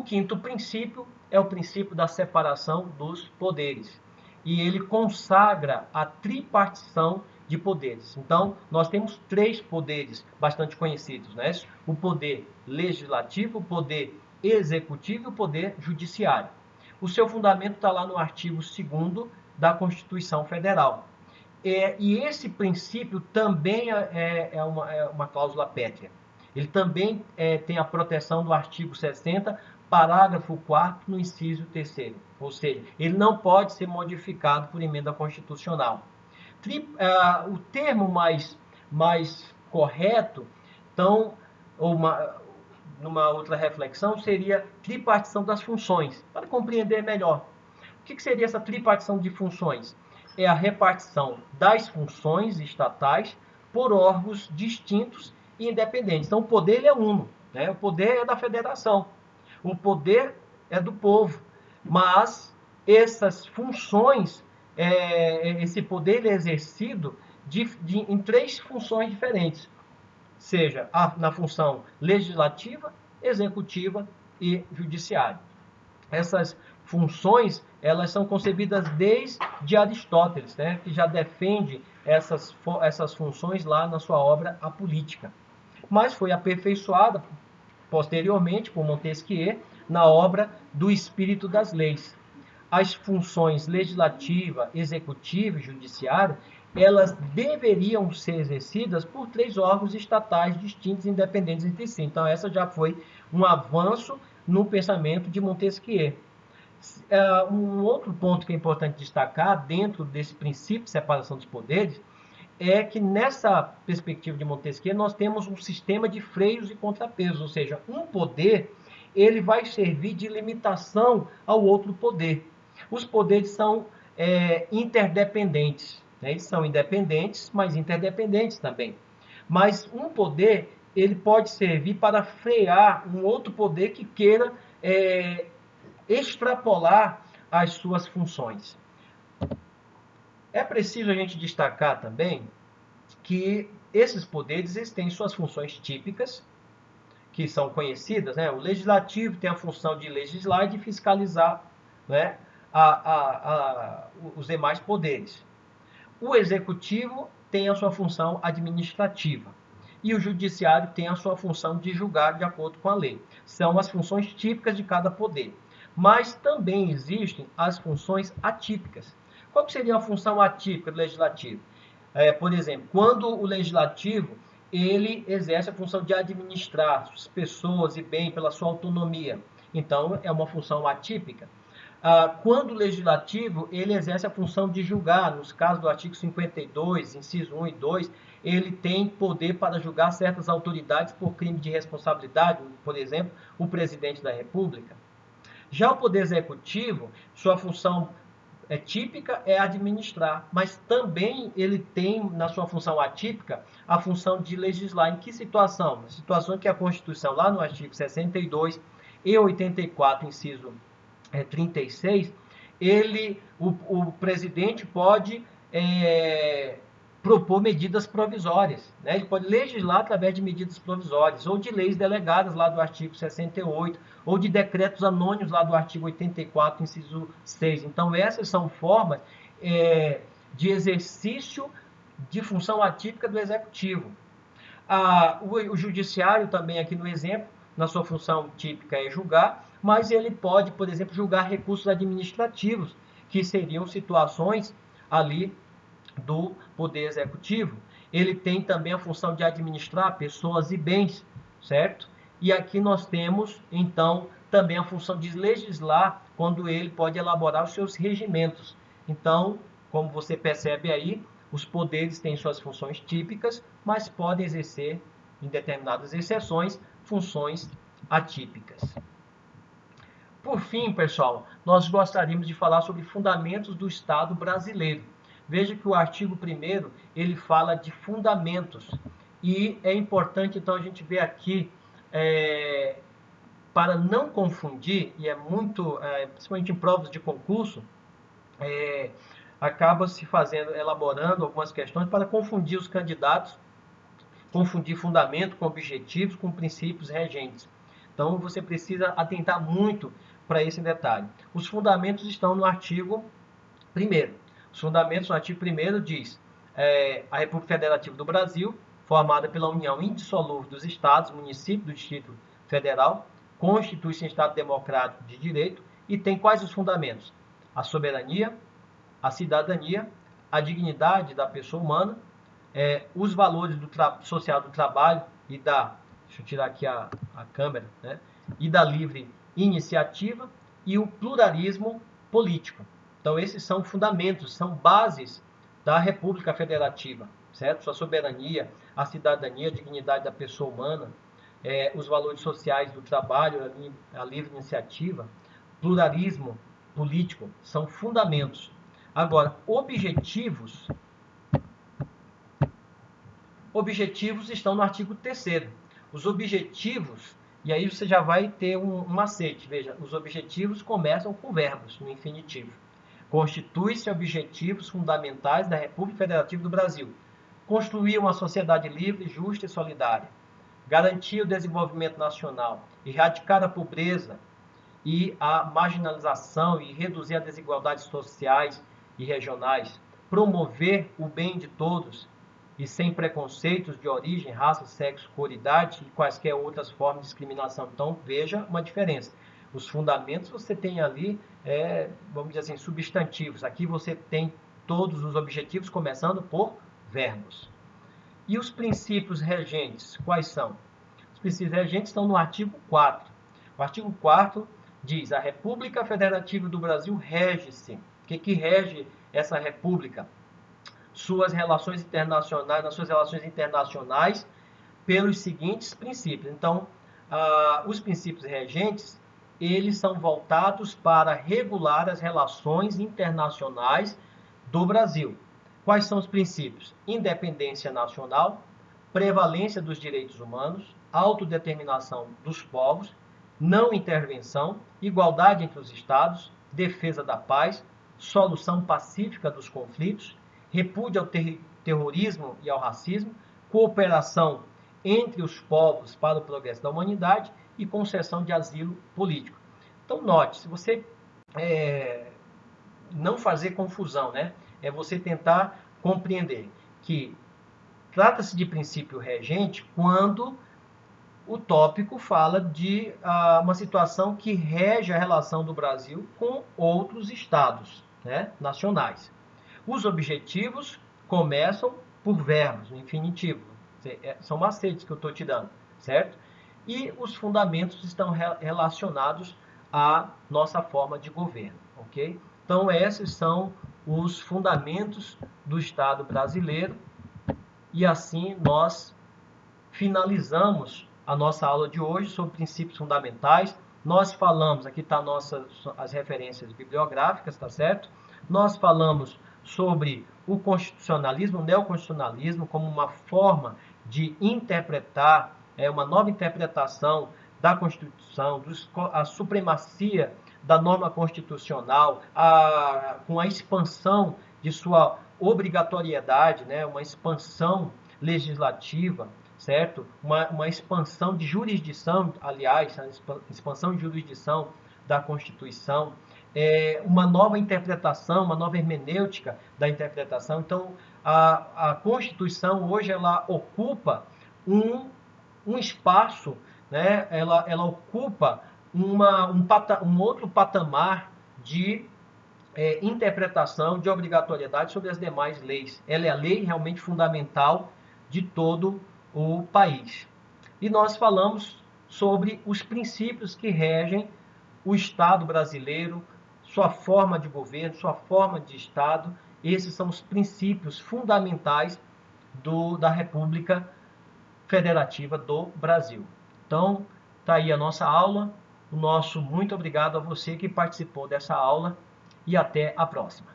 O quinto princípio é o princípio da separação dos poderes. E ele consagra a tripartição de poderes. Então, nós temos três poderes bastante conhecidos, né? O poder legislativo, o poder executivo e o poder judiciário. O seu fundamento está lá no artigo 2º da Constituição Federal. E esse princípio também é uma cláusula pétrea. Ele também tem a proteção do artigo 60, parágrafo 4º, no inciso 3º. Ou seja, ele não pode ser modificado por emenda constitucional. O termo mais correto, então, numa outra reflexão, seria tripartição das funções, para compreender melhor. O que seria essa tripartição de funções? É a repartição das funções estatais por órgãos distintos e independentes. Então, o poder ele é uno, né? O poder é da federação, o poder é do povo, mas essas funções, esse poder ele é exercido em três funções diferentes, seja na função legislativa, executiva e judiciária. Essas funções, elas são concebidas desde Aristóteles, né, que já defende essas funções lá na sua obra A Política. Mas foi aperfeiçoada posteriormente por Montesquieu na obra do Espírito das Leis. As funções legislativa, executiva e judiciária, elas deveriam ser exercidas por três órgãos estatais distintos e independentes entre si. Então, essa já foi um avanço no pensamento de Montesquieu. Um outro ponto que é importante destacar dentro desse princípio de separação dos poderes é que nessa perspectiva de Montesquieu nós temos um sistema de freios e contrapesos, ou seja, um poder ele vai servir de limitação ao outro poder. Os poderes são interdependentes, né? Eles são independentes, mas interdependentes também. Mas um poder ele pode servir para frear um outro poder que queira extrapolar as suas funções. É preciso a gente destacar também que esses poderes eles têm suas funções típicas, que são conhecidas, né? O legislativo tem a função de legislar e de fiscalizar, né, os demais poderes. O executivo tem a sua função administrativa e o judiciário tem a sua função de julgar de acordo com a lei. São as funções típicas de cada poder. Mas também existem as funções atípicas. Qual seria a função atípica do legislativo? Por exemplo, quando o legislativo ele exerce a função de administrar as pessoas e bem pela sua autonomia. Então, é uma função atípica. Quando o legislativo ele exerce a função de julgar, nos casos do artigo 52, inciso 1 e 2, ele tem poder para julgar certas autoridades por crime de responsabilidade, por exemplo, o presidente da República. Já o poder executivo, sua função típica é administrar, mas também ele tem na sua função atípica a função de legislar. Em que situação? Na situação que a Constituição, lá no artigo 62 e 84, inciso 36, o presidente pode propor medidas provisórias, né? Ele pode legislar através de medidas provisórias, ou de leis delegadas lá do artigo 68, ou de decretos anônimos lá do artigo 84, inciso 6. Então, essas são formas de exercício de função atípica do executivo. O judiciário também, aqui no exemplo, na sua função típica é julgar, mas ele pode, por exemplo, julgar recursos administrativos, que seriam situações ali do poder executivo. Ele tem também a função de administrar pessoas e bens, certo? E aqui nós temos, então, também a função de legislar, quando ele pode elaborar os seus regimentos. Então, como você percebe aí, os poderes têm suas funções típicas, mas podem exercer, em determinadas exceções, funções atípicas. Por fim, pessoal, nós gostaríamos de falar sobre fundamentos do Estado brasileiro. Veja que o artigo 1º, ele fala de fundamentos. E é importante, então, a gente ver aqui, para não confundir, e é muito, principalmente em provas de concurso, acaba se elaborando algumas questões para confundir os candidatos, confundir fundamento com objetivos, com princípios regentes. Então, você precisa atentar muito para esse detalhe. Os fundamentos estão no artigo 1º. Os fundamentos no artigo 1º diz: a República Federativa do Brasil, formada pela união indissolúvel dos estados, municípios do Distrito Federal, constitui-se em Estado democrático de direito e tem quais os fundamentos? A soberania, a cidadania, a dignidade da pessoa humana, os valores social do trabalho e da, deixa eu tirar aqui a câmera, né? E da livre iniciativa e o pluralismo político. Então, esses são fundamentos, são bases da República Federativa, certo? Sua soberania, a cidadania, a dignidade da pessoa humana, os valores sociais do trabalho, a livre iniciativa, pluralismo político, são fundamentos. Agora, objetivos estão no artigo 3º. Os objetivos, e aí você já vai ter um macete, veja, os objetivos começam com verbos, no infinitivo. Constitui-se objetivos fundamentais da República Federativa do Brasil. Construir uma sociedade livre, justa e solidária. Garantir o desenvolvimento nacional. Erradicar a pobreza e a marginalização e reduzir as desigualdades sociais e regionais. Promover o bem de todos e sem preconceitos de origem, raça, sexo, cor, idade e quaisquer outras formas de discriminação. Então, veja uma diferença. Os fundamentos você tem ali, vamos dizer assim, substantivos. Aqui você tem todos os objetivos começando por verbos. E os princípios regentes, quais são? Os princípios regentes estão no artigo 4º. O artigo 4º diz: a República Federativa do Brasil rege-se. O que rege essa república? Nas suas relações internacionais, pelos seguintes princípios. Então, os princípios regentes, eles são voltados para regular as relações internacionais do Brasil. Quais são os princípios? Independência nacional, prevalência dos direitos humanos, autodeterminação dos povos, não intervenção, igualdade entre os estados, defesa da paz, solução pacífica dos conflitos, repúdio ao terrorismo e ao racismo, cooperação entre os povos para o progresso da humanidade e concessão de asilo político. Então, note, se você não fazer confusão, né? É você tentar compreender que trata-se de princípio regente quando o tópico fala de uma situação que rege a relação do Brasil com outros estados, né, nacionais. Os objetivos começam por verbos, no infinitivo. São macetes que eu estou te dando, certo? E os fundamentos estão relacionados à nossa forma de governo, ok? Então, esses são os fundamentos do Estado brasileiro. E assim nós finalizamos a nossa aula de hoje sobre princípios fundamentais. Nós falamos, aqui está as referências bibliográficas, tá certo? Nós falamos sobre o constitucionalismo, o neoconstitucionalismo, como uma forma de interpretar, uma nova interpretação da Constituição, a supremacia da norma constitucional, com a expansão de sua obrigatoriedade, né, uma expansão legislativa, certo? Uma expansão de jurisdição, aliás, a expansão de jurisdição da Constituição, uma nova interpretação, uma nova hermenêutica da interpretação. Então, a Constituição hoje ela ocupa um espaço, né? Ela ocupa um outro patamar de interpretação de obrigatoriedade sobre as demais leis. Ela é a lei realmente fundamental de todo o país. E nós falamos sobre os princípios que regem o Estado brasileiro, sua forma de governo, sua forma de Estado. Esses são os princípios fundamentais da República Federativa do Brasil. Então, está aí a nossa aula. O nosso muito obrigado a você que participou dessa aula e até a próxima.